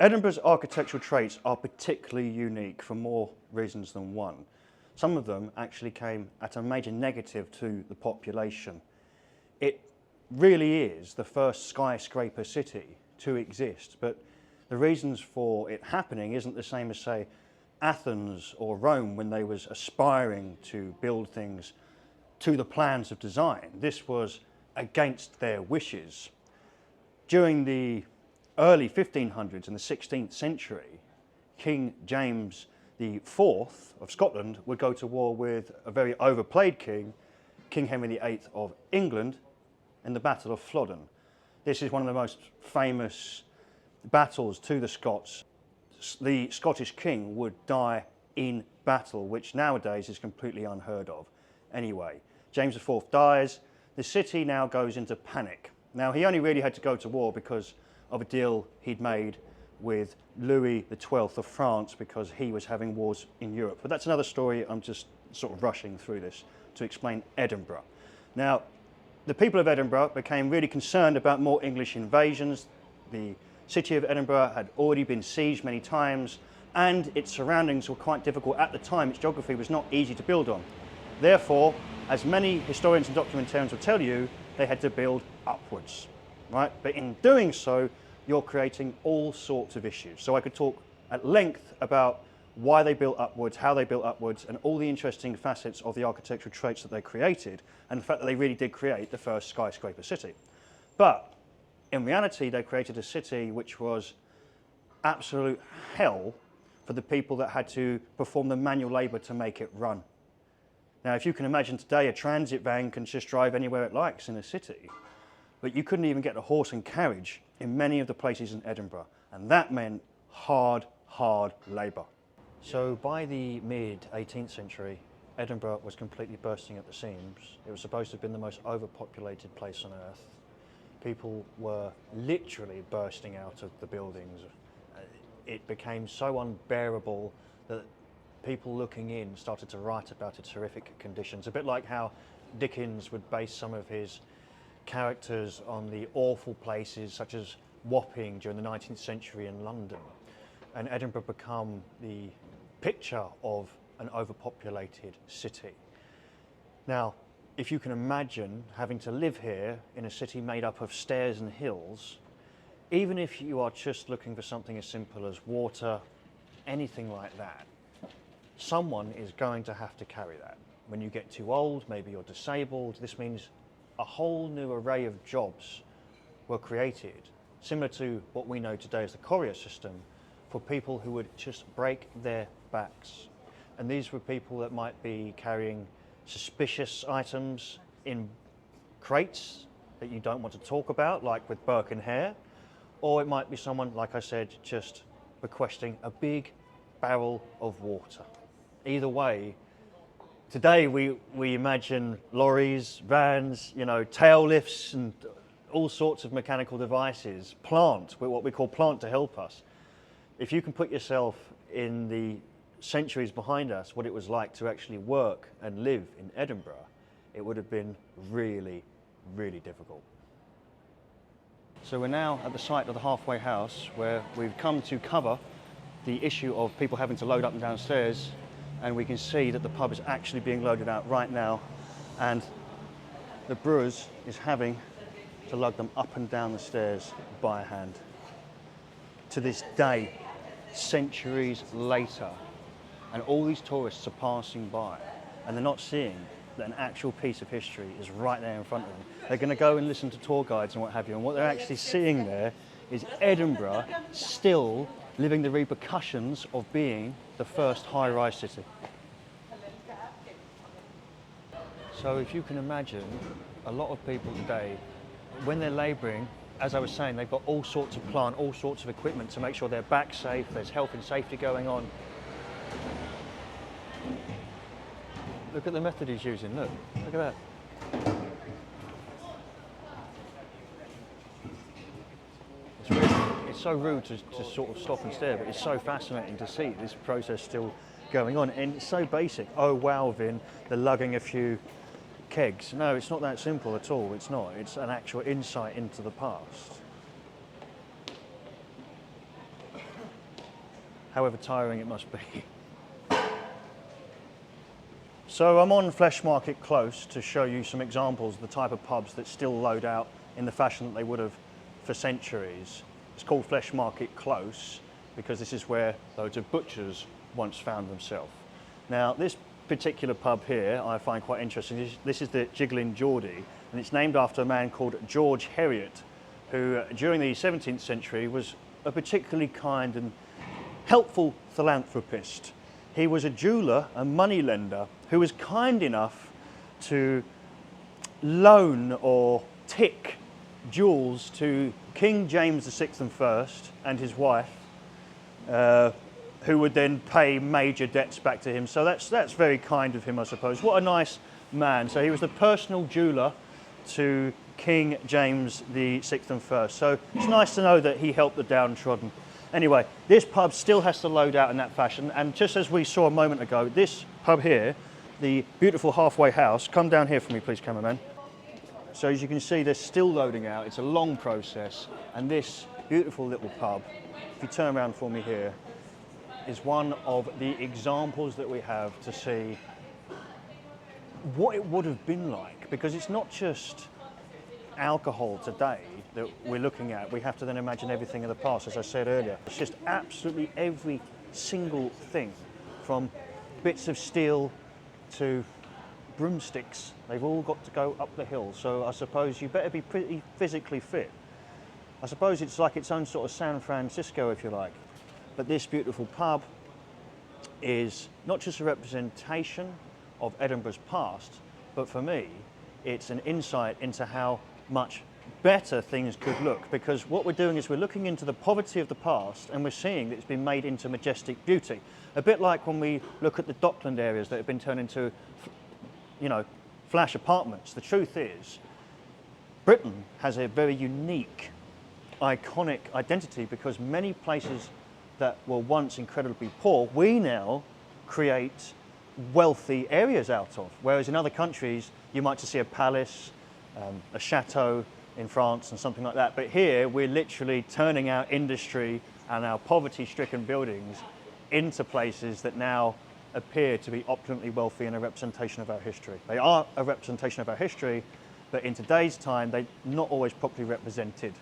Edinburgh's architectural traits are particularly unique for more reasons than one. Some of them actually came at a major negative to the population. It really is the first skyscraper city to exist, but the reasons for it happening isn't the same as, say, Athens or Rome when they was aspiring to build things to the plans of design. This was against their wishes. During the early 1500s and the 16th century, King James IV of Scotland would go to war with a very overplayed king, King Henry VIII of England, in the Battle of Flodden. This is one of the most famous battles to the Scots. The Scottish king would die in battle, which nowadays is completely unheard of. Anyway, James IV dies. The city now goes into panic. Now, he only really had to go to war because of a deal he'd made with Louis XII of France, because he was having wars in Europe. But that's another story. I'm just sort of rushing through this to explain Edinburgh. Now, the people of Edinburgh became really concerned about more English invasions. The city of Edinburgh had already been sieged many times, and its surroundings were quite difficult at the time. Its geography was not easy to build on. Therefore, as many historians and documentarians will tell you, they had to build upwards, right? But in doing so, you're creating all sorts of issues. So I could talk at length about why they built upwards, how they built upwards, and all the interesting facets of the architectural traits that they created, and the fact that they really did create the first skyscraper city. But in reality, they created a city which was absolute hell for the people that had to perform the manual labour to make it run. Now, if you can imagine today, a transit van can just drive anywhere it likes in a city, but you couldn't even get a horse and carriage in many of the places in Edinburgh, and that meant hard labour. So by the mid-18th century, Edinburgh was completely bursting at the seams. It was supposed to have been the most overpopulated place on earth. People were literally bursting out of the buildings. It became so unbearable that people looking in started to write about its horrific conditions, a bit like how Dickens would base some of his characters on the awful places such as Wapping during the 19th century in London. And Edinburgh became the picture of an overpopulated city. Now, if you can imagine having to live here in a city made up of stairs and hills, even if you are just looking for something as simple as water, anything like that, someone is going to have to carry that. When you get too old, maybe you're disabled, this means a whole new array of jobs were created, similar to what we know today as the courier system, for people who would just break their backs. And these were people that might be carrying suspicious items in crates that you don't want to talk about, like with Burke and Hare, or it might be someone, like I said, just requesting a big barrel of water. Either way, today we imagine lorries, vans, tail lifts and all sorts of mechanical devices, what we call plant to help us. If you can put yourself in the centuries behind us, what it was like to actually work and live in Edinburgh, it would have been really difficult. So we're now at the site of the halfway house, where we've come to cover the issue of people having to load up and down stairs, and we can see that the pub is actually being loaded out right now, and the brewers is having to lug them up and down the stairs by hand. To this day, centuries later, and all these tourists are passing by, and they're not seeing that an actual piece of history is right there in front of them. They're going to go and listen to tour guides and what have you, and what they're actually seeing there is Edinburgh still living the repercussions of being the first high-rise city. So if you can imagine, a lot of people today, when they're labouring, as I was saying, they've got all sorts of plant, all sorts of equipment to make sure they're back safe, there's health and safety going on. Look at the method he's using, look at that. It's so rude to sort of stop and stare, but it's so fascinating to see this process still going on. And it's so basic. Oh wow, Vin, they're lugging a few kegs. No, it's not that simple at all. It's not. It's an actual insight into the past. however tiring it must be. So I'm on Flesh Market Close to show you some examples of the type of pubs that still load out in the fashion that they would have for centuries. It's called Flesh Market Close because this is where loads of butchers once found themselves. Now this particular pub here I find quite interesting. This is the Jiggling Geordie, and it's named after a man called George Heriot, who during the 17th century was a particularly kind and helpful philanthropist. He was a jeweller, a moneylender, who was kind enough to loan or tick jewels to King James VI and First and his wife, who would then pay major debts back to him. So that's very kind of him, I suppose. What a nice man. So he was the personal jeweller to King James VI and First. So it's nice to know that he helped the downtrodden. Anyway, this pub still has to load out in that fashion, and just as we saw a moment ago, this pub here, the beautiful Halfway House, come down here for me please, cameraman. So as you can see, they're still loading out. It's a long process, and this beautiful little pub, if you turn around for me here, is one of the examples that we have to see what it would have been like, because it's not just alcohol today that we're looking at. We have to then imagine everything in the past, as I said earlier. It's just absolutely every single thing, from bits of steel to broomsticks. They've all got to go up the hill, so I suppose you better be pretty physically fit. I suppose it's like its own sort of San Francisco, if you like. But this beautiful pub is not just a representation of Edinburgh's past, but for me, it's an insight into how much better things could look, because what we're doing is we're looking into the poverty of the past and we're seeing that it's been made into majestic beauty. A bit like when we look at the Dockland areas that have been turned into, you know, flash apartments. The truth is, Britain has a very unique, iconic identity, because many places that were once incredibly poor, we now create wealthy areas out of. Whereas in other countries, you might just see a palace, a chateau in France and something like that. But here, we're literally turning our industry and our poverty-stricken buildings into places that now appear to be opulently wealthy and a representation of our history. They are a representation of our history, but in today's time, they're not always properly represented.